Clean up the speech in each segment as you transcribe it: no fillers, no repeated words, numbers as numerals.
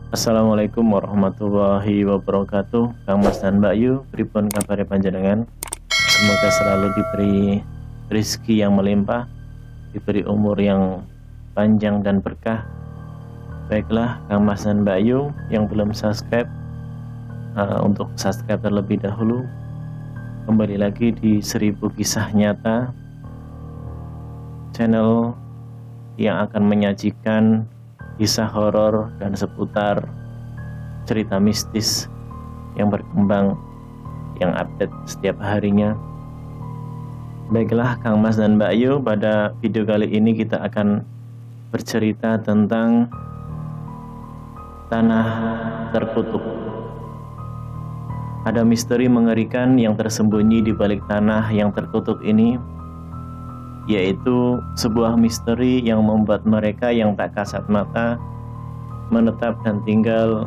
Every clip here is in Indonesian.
Assalamualaikum warahmatullahi wabarakatuh. Kang Mas dan Mbak Yu, pripun kabare panjenengan? Semoga selalu diberi rezeki yang melimpah, diberi umur yang panjang dan berkah. Baiklah, Kang Mas dan Mbak Yu yang belum subscribe, untuk subscribe terlebih dahulu. Kembali lagi di 1000 Kisah Nyata, channel yang akan menyajikan kisah horor dan seputar cerita mistis yang berkembang, yang update setiap harinya. Baiklah Kang Mas dan Mbak Yu, pada video kali ini kita akan bercerita tentang tanah terkutuk. Ada misteri mengerikan yang tersembunyi di balik tanah yang terkutuk ini, yaitu sebuah misteri yang membuat mereka yang tak kasat mata menetap dan tinggal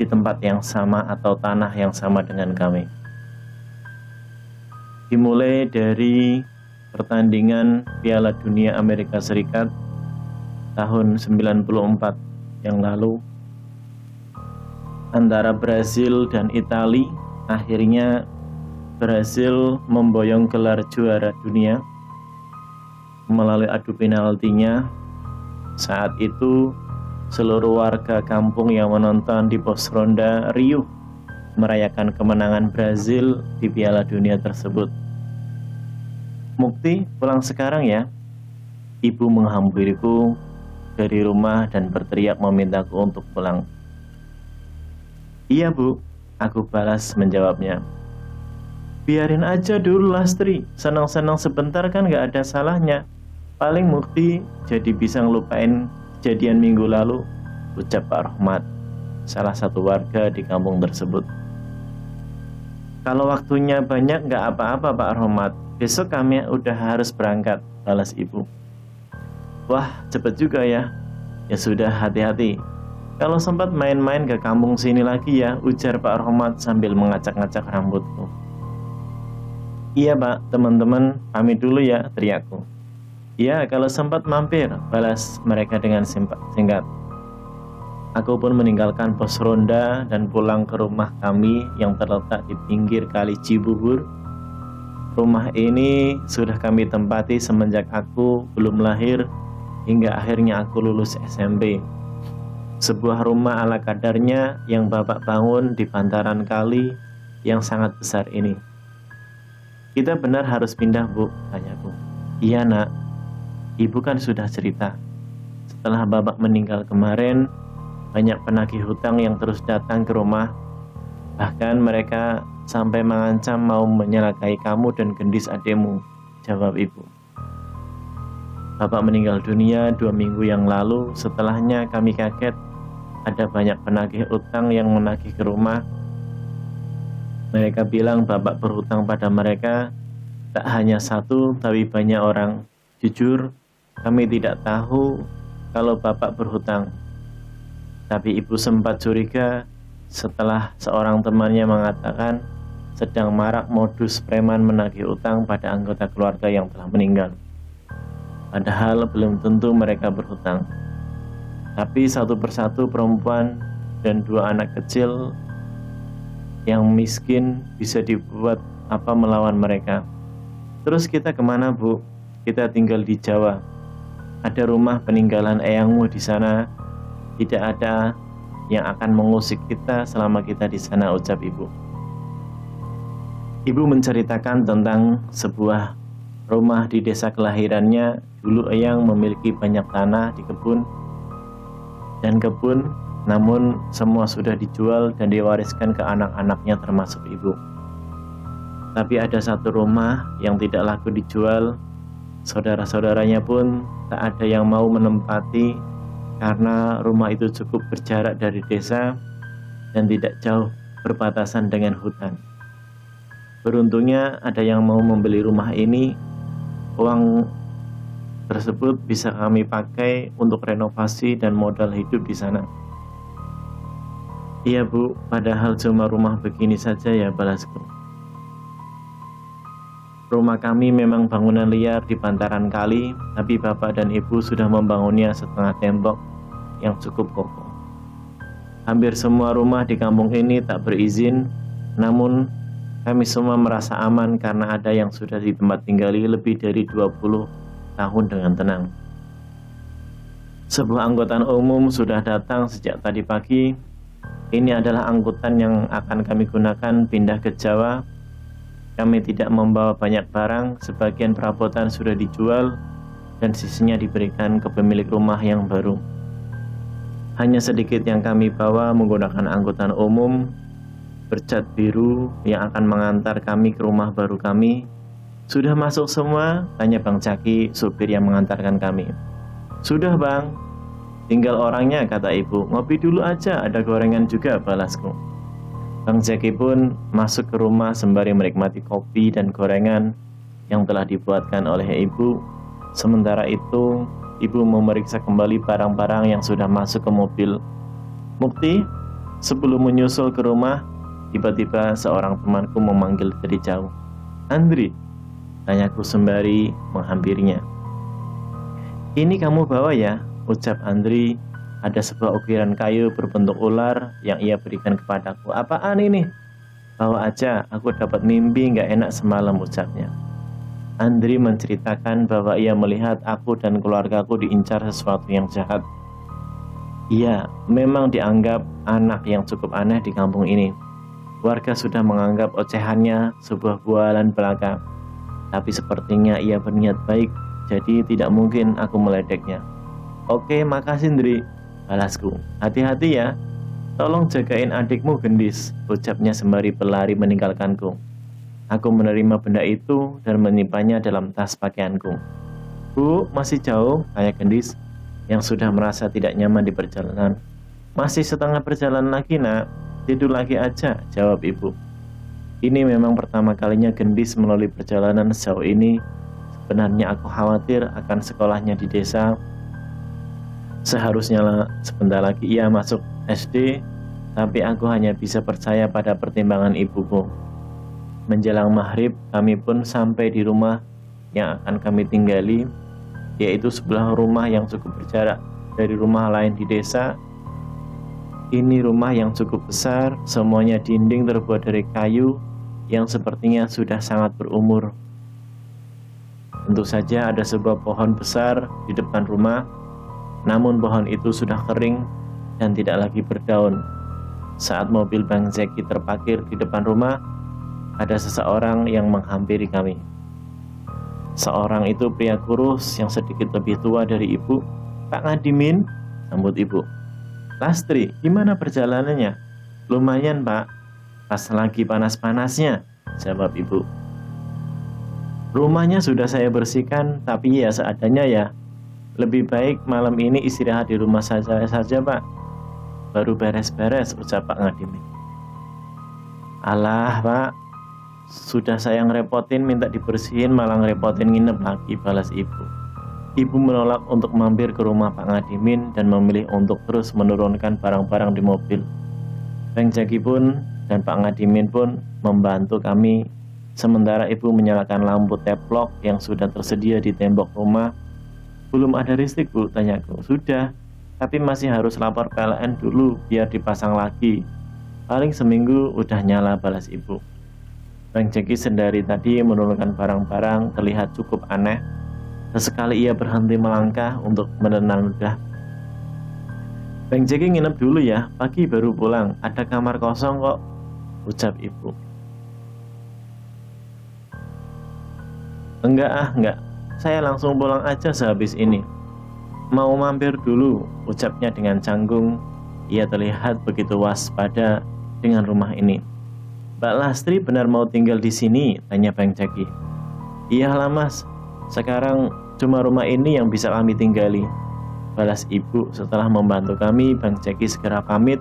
di tempat yang sama atau tanah yang sama dengan kami. Dimulai dari pertandingan Piala Dunia Amerika Serikat tahun 94 yang lalu antara Brasil dan Italia. Akhirnya Brasil memboyong gelar juara dunia melalui adu penaltinya. Saat itu seluruh warga kampung yang menonton di pos ronda riuh merayakan kemenangan Brasil di Piala Dunia tersebut. Mukti, pulang sekarang ya. Ibu menghampiriku dari rumah dan berteriak memintaku untuk pulang. Iya Bu, aku balas menjawabnya. Biarin aja dulu Lastri, senang-senang sebentar kan gak ada salahnya. Paling Mukti jadi bisa ngelupain kejadian minggu lalu, ucap Pak Rohmat, salah satu warga di kampung tersebut. Kalau waktunya banyak gak apa-apa Pak Rohmat, besok kami udah harus berangkat, balas ibu. Wah cepet juga ya. Ya sudah, hati-hati. Kalau sempat main-main ke kampung sini lagi ya, ujar Pak Rohmat sambil mengacak-ngacak rambutku. Iya Pak, teman-teman pamit dulu ya, teriakku. Ya, kalau sempat mampir, balas mereka dengan singkat. Aku pun meninggalkan pos ronda dan pulang ke rumah kami yang terletak di pinggir kali Cibubur. Rumah ini sudah kami tempati semenjak aku belum lahir hingga akhirnya aku lulus SMP. Sebuah rumah ala kadarnya yang bapak bangun di bantaran kali yang sangat besar ini. Kita benar harus pindah Bu, tanyaku. Iya nak, ibu kan sudah cerita. Setelah bapak meninggal kemarin, banyak penagih hutang yang terus datang ke rumah. Bahkan mereka sampai mengancam mau menyelakai kamu dan gendis adikmu, jawab ibu. Bapak meninggal dunia 2 minggu yang lalu. Setelahnya kami kaget ada banyak penagih hutang yang menagih ke rumah. Mereka bilang bapak berhutang pada mereka, tak hanya satu tapi banyak orang. Jujur, kami tidak tahu kalau bapak berhutang. Tapi ibu sempat curiga setelah seorang temannya mengatakan sedang marak modus preman menagih utang pada anggota keluarga yang telah meninggal. Padahal belum tentu mereka berhutang. Tapi satu persatu perempuan dan 2 anak kecil yang miskin bisa dibuat apa melawan mereka. Terus kita kemana Bu? Kita tinggal di Jawa. Ada rumah peninggalan eyangmu di sana. Tidak ada yang akan mengusik kita selama kita di sana, ucap ibu. Ibu menceritakan tentang sebuah rumah di desa kelahirannya. Dulu eyang memiliki banyak tanah di kebun dan kebun, namun semua sudah dijual dan diwariskan ke anak-anaknya termasuk ibu. Tapi ada satu rumah yang tidak laku dijual. Saudara-saudaranya pun tak ada yang mau menempati karena rumah itu cukup berjarak dari desa dan tidak jauh berbatasan dengan hutan. Beruntungnya ada yang mau membeli rumah ini. Uang tersebut bisa kami pakai untuk renovasi dan modal hidup di sana. Iya Bu, padahal cuma rumah begini saja ya, balasku. Rumah kami memang bangunan liar di bantaran kali, tapi bapak dan ibu sudah membangunnya setengah tembok yang cukup kokoh. Hampir semua rumah di kampung ini tak berizin, namun kami semua merasa aman karena ada yang sudah di tempat tinggali lebih dari 20 tahun dengan tenang. Sebuah angkutan umum sudah datang sejak tadi pagi. Ini adalah angkutan yang akan kami gunakan pindah ke Jawa. Kami tidak membawa banyak barang, sebagian perabotan sudah dijual dan sisinya diberikan ke pemilik rumah yang baru. Hanya sedikit yang kami bawa menggunakan angkutan umum bercat biru yang akan mengantar kami ke rumah baru kami. Sudah masuk semua? Tanya Bang Jaki, supir yang mengantarkan kami. Sudah bang, tinggal orangnya, kata ibu. Ngopi dulu aja, ada gorengan juga, balasku. Bang Jaki pun masuk ke rumah sembari menikmati kopi dan gorengan yang telah dibuatkan oleh ibu. Sementara itu, ibu memeriksa kembali barang-barang yang sudah masuk ke mobil. Mukti, sebelum menyusul ke rumah, tiba-tiba seorang temanku memanggil dari jauh. Andri, tanyaku sembari menghampirinya. Ini kamu bawa ya, ucap Andri. Ada sebuah ukiran kayu berbentuk ular yang ia berikan kepadaku. Apaan ini? Bawa aja, aku dapat mimpi gak enak semalam, ucapnya. Andri menceritakan bahwa ia melihat aku dan keluargaku diincar sesuatu yang jahat. Ia memang dianggap anak yang cukup aneh di kampung ini. Warga sudah menganggap ocehannya sebuah bualan belaka. Tapi sepertinya ia berniat baik, jadi tidak mungkin aku meledeknya. Oke, makasih Andri, balasku. Hati-hati ya, tolong jagain adikmu gendis, ucapnya sembari berlari meninggalkanku. Aku menerima benda itu dan menyimpannya dalam tas pakaianku. Bu, masih jauh? Tanya gendis yang sudah merasa tidak nyaman di perjalanan. Masih setengah perjalanan lagi nak, tidur lagi aja, jawab ibu. Ini memang pertama kalinya gendis melalui perjalanan sejauh ini. Sebenarnya aku khawatir akan sekolahnya di desa. Seharusnya sebentar lagi ia masuk SD, tapi aku hanya bisa percaya pada pertimbangan ibuku. Menjelang maghrib, kami pun sampai di rumah yang akan kami tinggali, yaitu sebuah rumah yang cukup berjarak dari rumah lain di desa. Ini rumah yang cukup besar, semuanya dinding terbuat dari kayu yang sepertinya sudah sangat berumur. Tentu saja ada sebuah pohon besar di depan rumah, namun pohon itu sudah kering dan tidak lagi berdaun. Saat mobil Bang Zeki terparkir di depan rumah, ada seseorang yang menghampiri kami. Seorang itu pria kurus yang sedikit lebih tua dari ibu. Pak Ngadimin, sambut ibu. Lastri, gimana perjalanannya? Lumayan pak, pas lagi panas-panasnya, jawab ibu. Rumahnya sudah saya bersihkan, tapi ya seadanya ya. Lebih baik malam ini istirahat di rumah saja pak. Baru beres-beres, ucap Pak Ngadimin. Alah pak, sudah saya ngerepotin minta dibersihin malah ngerepotin nginep lagi, balas ibu. Ibu menolak untuk mampir ke rumah Pak Ngadimin dan memilih untuk terus menurunkan barang-barang di mobil. Bang Jaki pun dan Pak Ngadimin pun membantu kami, sementara ibu menyalakan lampu teplok yang sudah tersedia di tembok rumah. Belum ada listrik bu, tanyaku. Sudah, tapi masih harus lapor PLN dulu biar dipasang lagi. Paling seminggu udah nyala, balas ibu. Bang Jaki sendiri tadi menurunkan barang-barang terlihat cukup aneh. Sesekali ia berhenti melangkah untuk menenang ludah. Bang Jaki nginep dulu ya, pagi baru pulang, ada kamar kosong kok, ucap ibu. Enggak, saya langsung pulang aja sehabis ini. Mau mampir dulu, ucapnya dengan canggung. Ia terlihat begitu waspada dengan rumah ini. Mbak Lastri benar mau tinggal di sini? Tanya Bang Jaki. Iyalah mas, sekarang cuma rumah ini yang bisa kami tinggali, balas ibu. Setelah membantu kami, Bang Jaki segera pamit.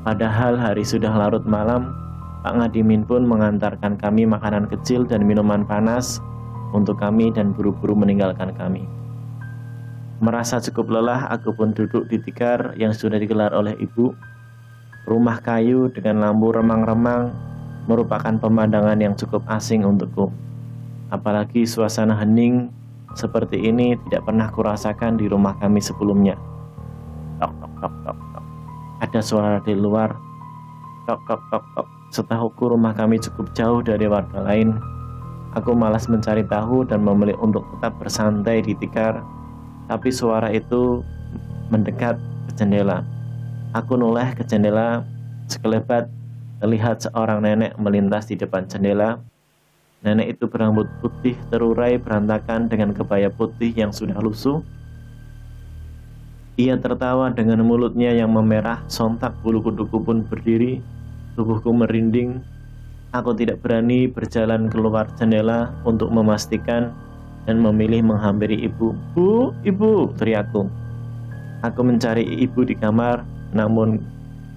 Padahal hari sudah larut malam. Pak Ngadimin pun mengantarkan kami makanan kecil dan minuman panas untuk kami dan buru-buru meninggalkan kami. Merasa cukup lelah, aku pun duduk di tikar yang sudah digelar oleh ibu. Rumah kayu dengan lampu remang-remang merupakan pemandangan yang cukup asing untukku. Apalagi suasana hening seperti ini tidak pernah kurasakan di rumah kami sebelumnya. Tok tok tok tok tok. Ada suara di luar. Tok tok tok tok. Setahuku rumah kami cukup jauh dari warga lain. Aku malas mencari tahu dan memilih untuk tetap bersantai di tikar. Tapi suara itu mendekat ke jendela. Aku noleh ke jendela. Sekelebat terlihat seorang nenek melintas di depan jendela. Nenek itu berambut putih terurai berantakan dengan kebaya putih yang sudah lusuh. Ia tertawa dengan mulutnya yang memerah. Sontak bulu kuduku pun berdiri. Tubuhku merinding. Aku tidak berani berjalan keluar jendela untuk memastikan dan memilih menghampiri ibu. "Bu, ibu!" teriakku. Aku mencari ibu di kamar, namun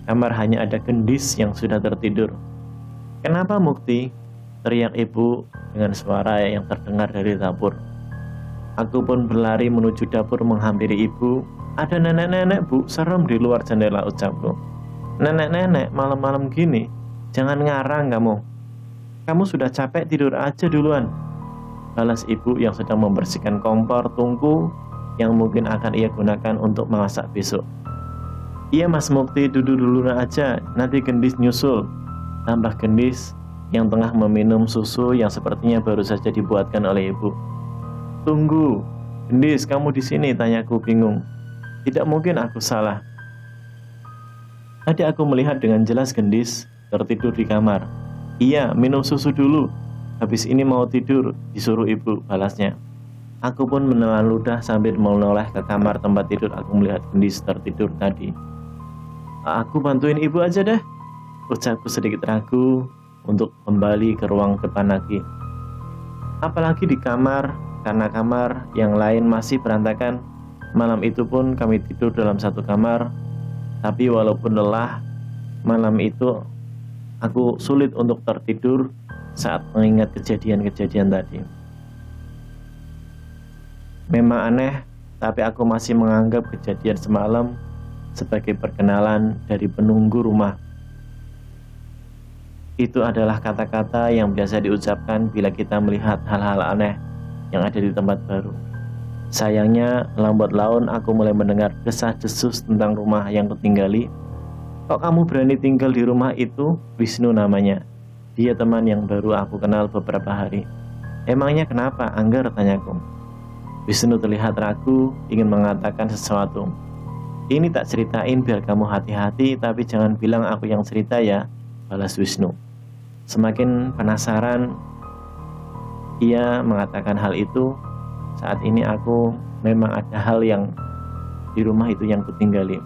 kamar hanya ada Gendis yang sudah tertidur. "Kenapa, Mukti?" teriak ibu dengan suara yang terdengar dari dapur. Aku pun berlari menuju dapur menghampiri ibu. "Ada nenek-nenek, Bu, serem di luar jendela," ucapku. "Nenek-nenek malam-malam gini? Jangan ngarang kamu. Kamu sudah capek, tidur aja duluan," balas ibu yang sedang membersihkan kompor tungku yang mungkin akan ia gunakan untuk memasak besok. "Iya Mas Mukti, duduk dulu aja, nanti Gendis nyusul," tambah Gendis yang tengah meminum susu yang sepertinya baru saja dibuatkan oleh ibu. "Tunggu, Gendis, kamu di sini?" tanyaku bingung. Tidak mungkin aku salah. Tadi aku melihat dengan jelas Gendis tertidur di kamar. "Iya, minum susu dulu. Habis ini mau tidur," disuruh ibu, balasnya. Aku pun menelan ludah sambil menoleh ke kamar tempat tidur. Aku melihat Gendis tertidur tadi. "Aku bantuin ibu aja deh," ucapku sedikit ragu untuk kembali ke ruang depan lagi. Apalagi di kamar, karena kamar yang lain masih berantakan. Malam itu pun kami tidur dalam satu kamar. Tapi walaupun lelah, malam itu aku sulit untuk tertidur saat mengingat kejadian-kejadian tadi. Memang aneh, tapi aku masih menganggap kejadian semalam sebagai perkenalan dari penunggu rumah. Itu adalah kata-kata yang biasa diucapkan bila kita melihat hal-hal aneh yang ada di tempat baru. Sayangnya, lambat laun aku mulai mendengar desas-desus tentang rumah yang kutinggali. "Kok kamu berani tinggal di rumah itu?" Wisnu namanya. Dia teman yang baru aku kenal beberapa hari. "Emangnya kenapa, Angger?" tanyaku. Wisnu terlihat ragu, ingin mengatakan sesuatu. "Ini tak ceritain biar kamu hati-hati, tapi jangan bilang aku yang cerita ya," balas Wisnu. Semakin penasaran, ia mengatakan hal itu. "Saat ini aku memang ada hal yang di rumah itu yang kutinggali."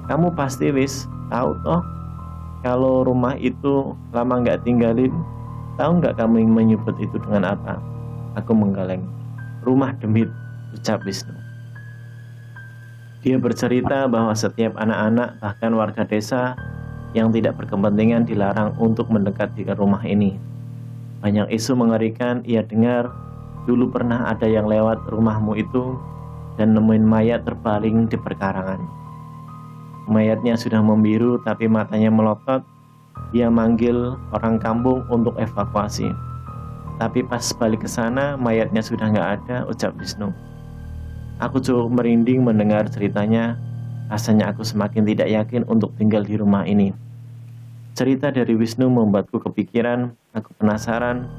"Kamu pasti wis tahu toh kalau rumah itu lama nggak tinggalin? Tahu nggak kamu yang menyebut itu dengan apa?" Aku menggeleng. "Rumah demit," ucap Wisnu. Dia bercerita bahwa setiap anak-anak bahkan warga desa yang tidak berkepentingan dilarang untuk mendekat di rumah ini. Banyak isu mengerikan ia dengar. Dulu pernah ada yang lewat rumahmu itu dan nemuin mayat terbaring di perkarangan. Mayatnya sudah membiru tapi matanya melotot. Dia manggil orang kampung untuk evakuasi. Tapi pas balik ke sana, mayatnya sudah nggak ada, ucap Wisnu. Aku cukup merinding mendengar ceritanya. Rasanya aku semakin tidak yakin untuk tinggal di rumah ini. Cerita dari Wisnu membuatku kepikiran. Aku penasaran,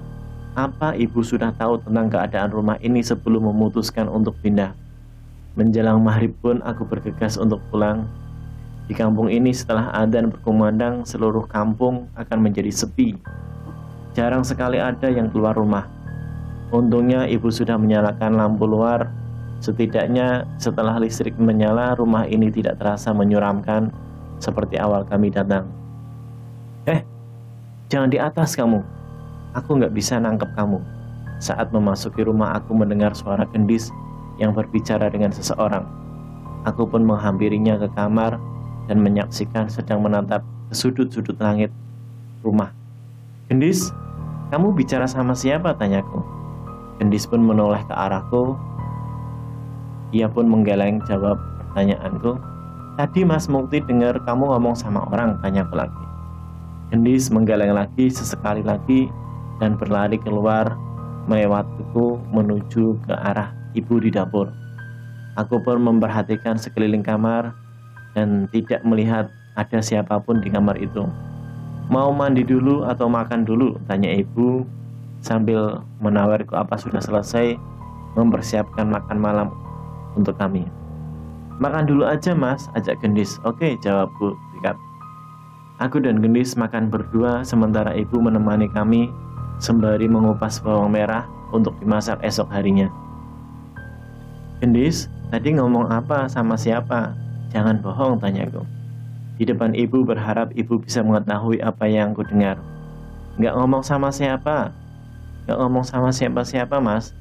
apa ibu sudah tahu tentang keadaan rumah ini sebelum memutuskan untuk pindah? Menjelang maghrib pun aku bergegas untuk pulang. Di kampung ini setelah adzan berkumandang, seluruh kampung akan menjadi sepi. Jarang sekali ada yang keluar rumah. Untungnya ibu sudah menyalakan lampu luar. Setidaknya setelah listrik menyala, rumah ini tidak terasa menyeramkan seperti awal kami datang. Jangan di atas kamu. Aku nggak bisa nangkep kamu." Saat memasuki rumah, aku mendengar suara Gendis yang berbicara dengan seseorang. Aku pun menghampirinya ke kamar dan menyaksikan sedang menatap ke sudut-sudut langit rumah. "Gendis, kamu bicara sama siapa?" tanyaku. Gendis pun menoleh ke arahku. Ia pun menggeleng jawab pertanyaanku. "Tadi Mas Mukti dengar kamu ngomong sama orang," tanyaku lagi. Gendis menggeleng lagi sesekali lagi dan berlari keluar melewatiku menuju ke arah ibu di dapur. Aku pun memperhatikan sekeliling kamar dan tidak melihat ada siapapun di kamar itu. Mau mandi dulu atau makan dulu? Tanya ibu sambil menawarku apa sudah selesai mempersiapkan makan malam untuk kami. Makan dulu aja mas, ajak Gendis. Oke, jawabku sikat. Aku dan Gendis makan berdua sementara ibu menemani kami sembari mengupas bawang merah untuk dimasak esok harinya. Gendis, tadi ngomong apa sama siapa? Jangan bohong, tanyaku. Di depan ibu berharap ibu bisa mengetahui apa yang ku dengar. Nggak ngomong sama siapa. Nggak ngomong sama siapa-siapa mas.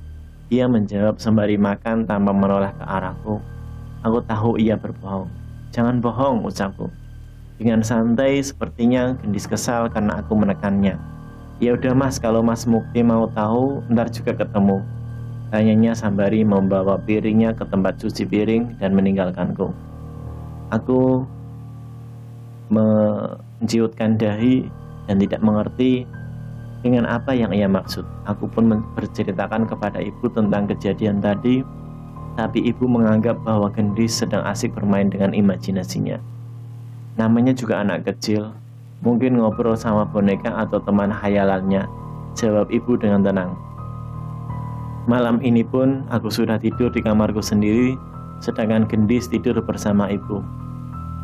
Ia menjawab sembari makan tanpa menoleh ke arahku. Aku tahu ia berbohong. Jangan bohong, ucapku. Dengan santai sepertinya Gendis kesal karena aku menekannya. Ya udah mas, kalau mas Mukti mau tahu ntar juga ketemu. Tanyanya sembari membawa piringnya ke tempat cuci piring dan meninggalkanku. Aku menciutkan dahi dan tidak mengerti dengan apa yang ia maksud. Aku pun berceritakan kepada ibu tentang kejadian tadi, tapi ibu menganggap bahwa Gendis sedang asik bermain dengan imajinasinya. Namanya juga anak kecil, mungkin ngobrol sama boneka atau teman khayalannya, jawab ibu dengan tenang. Malam ini pun aku sudah tidur di kamarku sendiri, sedangkan Gendis tidur bersama ibu.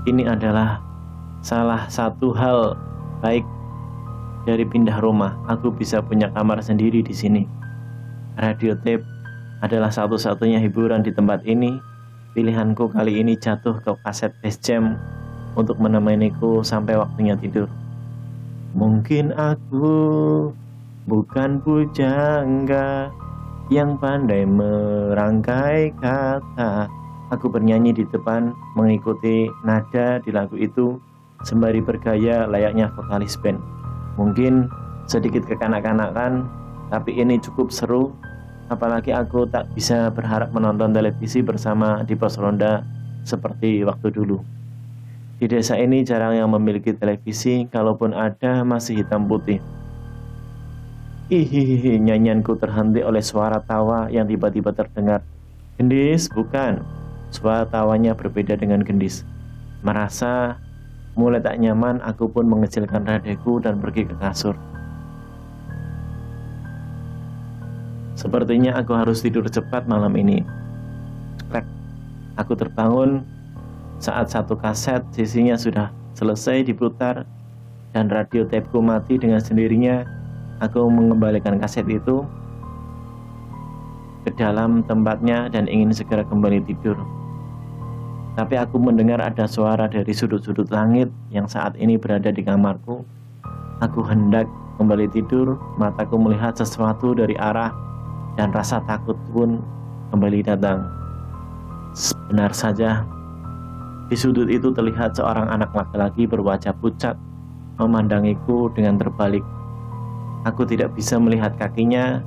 Ini adalah salah satu hal baik dari pindah rumah. Aku bisa punya kamar sendiri di sini. Radio tape adalah satu-satunya hiburan di tempat ini. Pilihanku kali ini jatuh ke kaset Space Jam untuk menemaniku sampai waktunya tidur. Mungkin aku bukan pujangga yang pandai merangkai kata. Aku bernyanyi di depan mengikuti nada di lagu itu sembari bergaya layaknya vokalis band. Mungkin sedikit kekanak-kanakan, tapi ini cukup seru. Apalagi aku tak bisa berharap menonton televisi bersama di pos ronda seperti waktu dulu. Di desa ini jarang yang memiliki televisi, kalaupun ada masih hitam putih. Hihihi, nyanyianku terhenti oleh suara tawa yang tiba-tiba terdengar. Gendis, bukan. Suara tawanya berbeda dengan Gendis. Merasa mulai tak nyaman, aku pun mengecilkan radioku dan pergi ke kasur. Sepertinya aku harus tidur cepat malam ini. Krek. Aku terbangun saat satu kaset sisinya sudah selesai diputar dan radio tapeku mati dengan sendirinya. Aku mengembalikan kaset itu ke dalam tempatnya dan ingin segera kembali tidur. Tapi aku mendengar ada suara dari sudut-sudut langit yang saat ini berada di kamarku. Aku hendak kembali tidur, mataku melihat sesuatu dari arah dan rasa takut pun kembali datang. Benar saja, di sudut itu terlihat seorang anak laki-laki berwajah pucat memandangiku dengan terbalik. Aku tidak bisa melihat kakinya,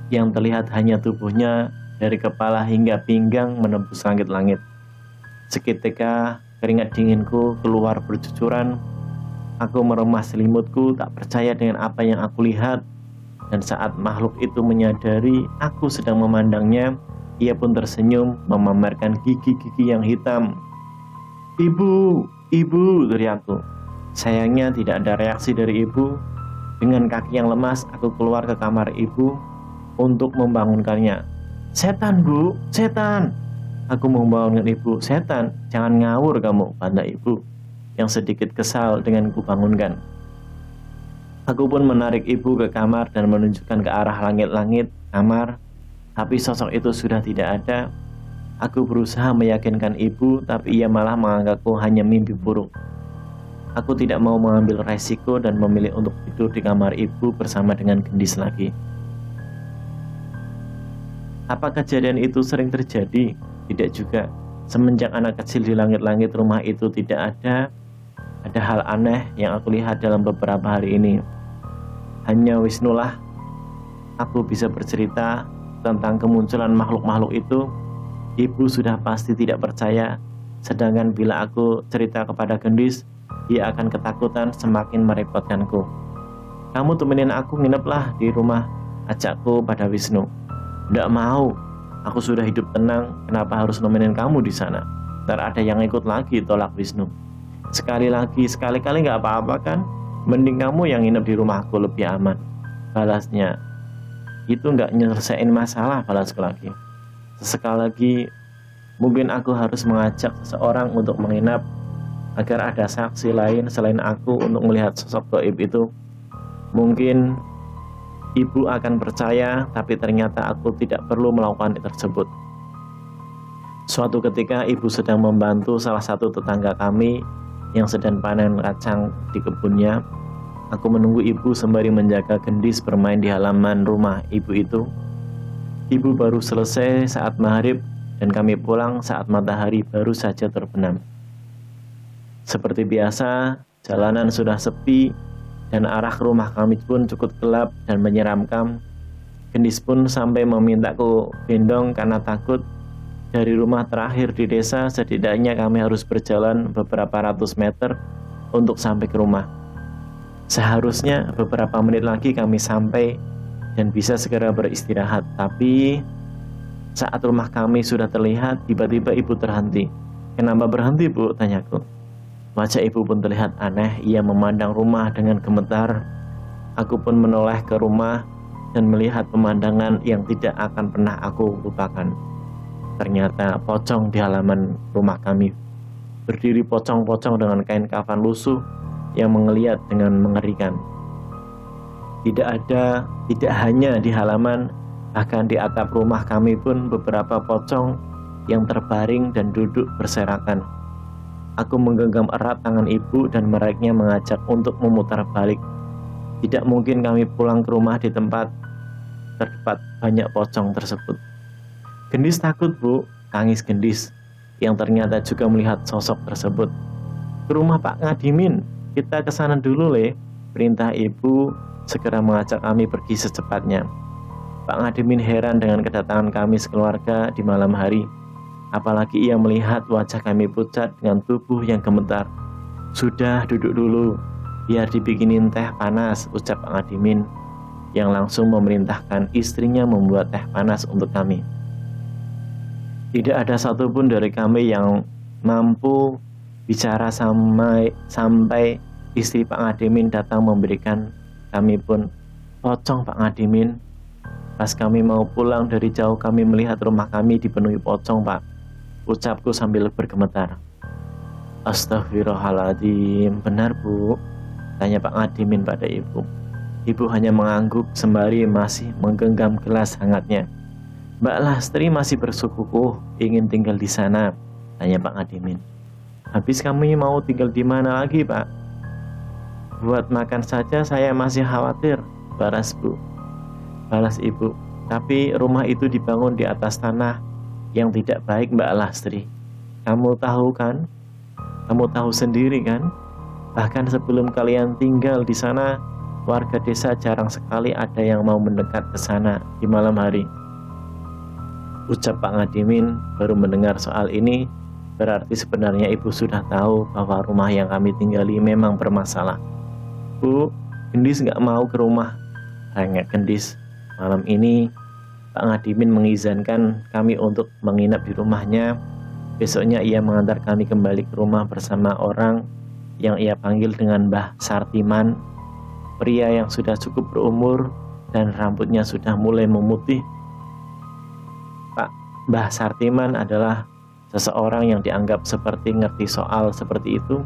yang terlihat hanya tubuhnya dari kepala hingga pinggang menembus langit-langit. Seketika keringat dinginku keluar bercucuran. Aku meremas selimutku, tak percaya dengan apa yang aku lihat. Dan saat makhluk itu menyadari aku sedang memandangnya, ia pun tersenyum memamerkan gigi-gigi yang hitam. Ibu, ibu, teriakku. Sayangnya tidak ada reaksi dari ibu. Dengan kaki yang lemas, aku keluar ke kamar ibu untuk membangunkannya. Setan, Bu, setan. Aku membangunkan ibu. Setan, jangan ngawur kamu, bantah ibu yang sedikit kesal dengan kubangunkan. Aku pun menarik ibu ke kamar dan menunjukkan ke arah langit-langit kamar, tapi sosok itu sudah tidak ada. Aku berusaha meyakinkan ibu, tapi ia malah menganggapku hanya mimpi buruk. Aku tidak mau mengambil resiko dan memilih untuk tidur di kamar ibu bersama dengan Gendis lagi. Apa kejadian itu sering terjadi? Tidak juga. Semenjak anak kecil di langit-langit rumah itu tidak ada hal aneh yang aku lihat dalam beberapa hari ini. Hanya Wisnulah aku bisa bercerita tentang kemunculan makhluk-makhluk itu. Ibu sudah pasti tidak percaya. Sedangkan bila aku cerita kepada Gendis, dia akan ketakutan, semakin merepotkanku. Kamu temenin aku ngineplah di rumah, ajakku pada Wisnu. Nggak mau, aku sudah hidup tenang, kenapa harus nemenin kamu di sana? Ntar ada yang ikut lagi, tolak Wisnu. Sekali-kali nggak apa-apa kan? Mending kamu yang nginep di rumahku lebih aman. Balasnya. Itu nggak nyelesain masalah, balasku lagi. Sesekali lagi, mungkin aku harus mengajak seseorang untuk menginap agar ada saksi lain selain aku untuk melihat sosok gaib itu. Mungkin ibu akan percaya, tapi ternyata aku tidak perlu melakukan hal tersebut. Suatu ketika ibu sedang membantu salah satu tetangga kami yang sedang panen kacang di kebunnya. Aku menunggu ibu sembari menjaga gendis bermain di halaman rumah ibu itu. Ibu baru selesai saat maghrib dan kami pulang saat matahari baru saja terbenam. Seperti biasa, jalanan sudah sepi dan arah rumah kami pun cukup gelap dan menyeramkan. Gendis pun sampai memintaku gendong karena takut. Dari rumah terakhir di desa, setidaknya kami harus berjalan beberapa ratus meter untuk sampai ke rumah. Seharusnya beberapa menit lagi kami sampai dan bisa segera beristirahat. Tapi saat rumah kami sudah terlihat, tiba-tiba ibu terhenti. "Kenapa berhenti, Bu?" tanyaku. Wajah ibu pun terlihat aneh. Ia memandang rumah dengan gemetar. Aku pun menoleh ke rumah dan melihat pemandangan yang tidak akan pernah aku lupakan. Ternyata pocong di halaman rumah kami berdiri pocong-pocong dengan kain kafan lusuh yang mengeliat dengan mengerikan. Tidak hanya di halaman, bahkan di atap rumah kami pun beberapa pocong yang terbaring dan duduk berserakan. Aku menggenggam erat tangan ibu dan mereka mengajak untuk memutar balik. Tidak mungkin kami pulang ke rumah di tempat terdapat banyak pocong tersebut. "Gendis takut, Bu," tangis Gendis yang ternyata juga melihat sosok tersebut. "Ke rumah Pak Ngadimin, kita ke sana dulu, Le," perintah ibu segera mengajak kami pergi secepatnya. Pak Ngadimin heran dengan kedatangan kami sekeluarga di malam hari. Apalagi ia melihat wajah kami pucat dengan tubuh yang gemetar. "Sudah, duduk dulu, biar dibikinin teh panas," ucap Pak Ngadimin yang langsung memerintahkan istrinya membuat teh panas untuk kami. Tidak ada satupun dari kami yang mampu bicara sampai istri Pak Ngadimin datang memberikan kami pun. "Pocong, Pak Ngadimin. Pas kami mau pulang dari jauh kami melihat rumah kami dipenuhi pocong, Pak," ucapku sambil bergemetar. "Astagfirullahaladzim, benar, Bu?" tanya Pak Ngadimin pada ibu. Ibu hanya mengangguk sembari masih menggenggam gelas hangatnya. "Mbak Lastri masih bersikukuh ingin tinggal di sana?" tanya Pak Ngadimin. "Habis kami mau tinggal di mana lagi, Pak? Buat makan saja saya masih khawatir," balas ibu. "Tapi rumah itu dibangun di atas tanah yang tidak baik, Mbak Lastri. Kamu tahu kan? Kamu tahu sendiri kan? Bahkan sebelum kalian tinggal di sana, warga desa jarang sekali ada yang mau mendekat ke sana di malam hari," ucap Pak Ngadimin. Baru mendengar soal ini, berarti sebenarnya ibu sudah tahu bahwa rumah yang kami tinggali memang bermasalah. "Bu, Gendis nggak mau ke rumah," tanya Gendis. Malam ini Pak Ngadimin mengizinkan kami untuk menginap di rumahnya. Besoknya ia mengantar kami kembali ke rumah bersama orang yang ia panggil dengan Mbah Sartiman, pria yang sudah cukup berumur dan rambutnya sudah mulai memutih. Mbah Sartiman adalah seseorang yang dianggap seperti ngerti soal seperti itu.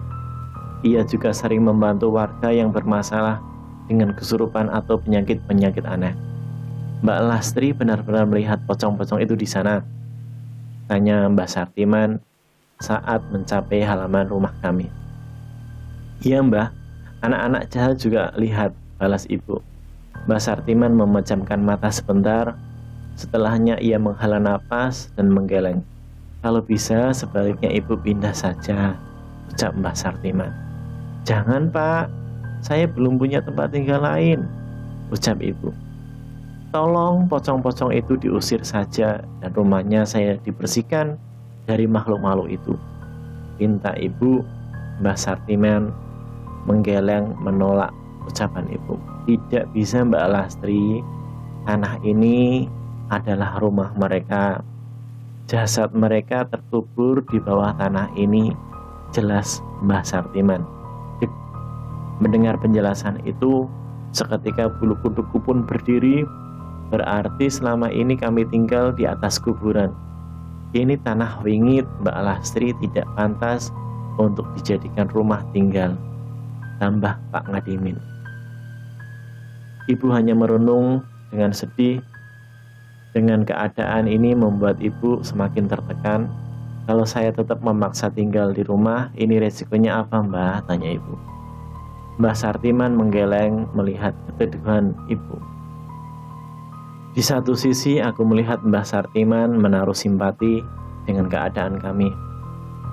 Ia juga sering membantu warga yang bermasalah dengan kesurupan atau penyakit-penyakit aneh. "Mbak Lastri benar-benar melihat pocong-pocong itu di sana?" tanya Mbah Sartiman saat mencapai halaman rumah kami. "Iya, Mbah, anak-anak jahat juga lihat," balas ibu. Mbah Sartiman memejamkan mata sebentar. Setelahnya ia menghela napas dan menggeleng. "Kalau bisa sebaliknya ibu pindah saja," ucap Mbah Sartiman. "Jangan, Pak, saya belum punya tempat tinggal lain," ucap ibu. "Tolong pocong-pocong itu diusir saja dan rumahnya saya dibersihkan dari makhluk-makhluk itu," pinta ibu. Mbah Sartiman menggeleng menolak ucapan ibu. "Tidak bisa, Mbak Lastri, tanah ini adalah rumah mereka. Jasad mereka terkubur di bawah tanah ini jelas Mbah Sartiman. Mendengar penjelasan itu, seketika bulu kuduku pun berdiri. Berarti selama ini kami tinggal di atas kuburan. Ini tanah wingit Mbak Lastri tidak pantas untuk dijadikan rumah tinggal, tambah Pak Ngadimin. Ibu hanya merenung dengan sedih. Dengan keadaan ini membuat ibu semakin tertekan. Kalau saya tetap memaksa tinggal di rumah, ini resikonya apa Mbah? Tanya ibu. Mbah Sartiman menggeleng melihat keteduhan ibu. Di satu sisi aku melihat Mbah Sartiman menaruh simpati dengan keadaan kami.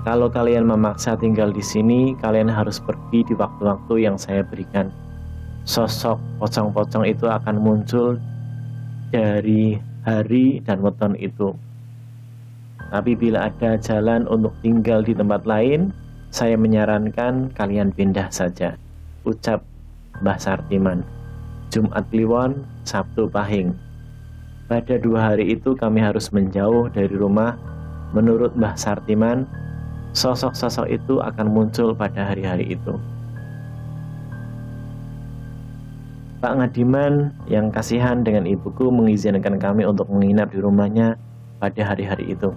Kalau kalian memaksa tinggal di sini, kalian harus pergi di waktu-waktu yang saya berikan. Sosok pocong-pocong itu akan muncul dari hari dan weton itu. Tapi bila ada jalan untuk tinggal di tempat lain, saya menyarankan kalian pindah saja, ucap Mbah Sartiman. Jumat Kliwon, Sabtu Pahing. Pada 2 hari itu kami harus menjauh dari rumah. Menurut Mbah Sartiman, sosok-sosok itu akan muncul pada hari-hari itu. Pak Ngadiman yang kasihan dengan ibuku mengizinkan kami untuk menginap di rumahnya pada hari-hari itu.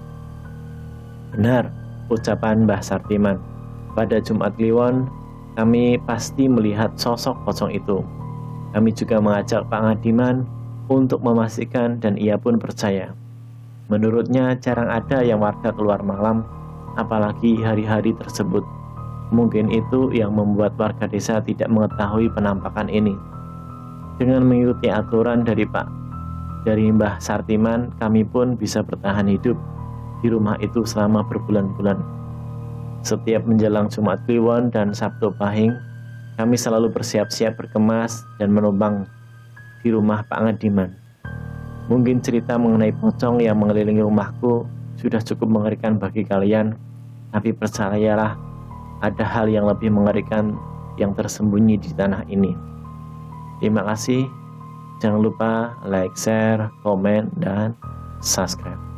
Benar, ucapan Mbah Sartiman. Pada Jumat Kliwon, kami pasti melihat sosok pocong itu. Kami juga mengajak Pak Ngadiman untuk memastikan dan ia pun percaya. Menurutnya jarang ada yang warga keluar malam, apalagi hari-hari tersebut. Mungkin itu yang membuat warga desa tidak mengetahui penampakan ini. Dengan mengikuti aturan dari Mbah Sartiman, kami pun bisa bertahan hidup di rumah itu selama berbulan-bulan. Setiap menjelang Jumat Kliwon dan Sabtu Pahing, kami selalu bersiap-siap berkemas dan menumpang di rumah Pak Ngadiman. Mungkin cerita mengenai pocong yang mengelilingi rumahku sudah cukup mengerikan bagi kalian, tapi percayalah, ada hal yang lebih mengerikan yang tersembunyi di tanah ini. Terima kasih. Jangan lupa like, share, komen, dan subscribe.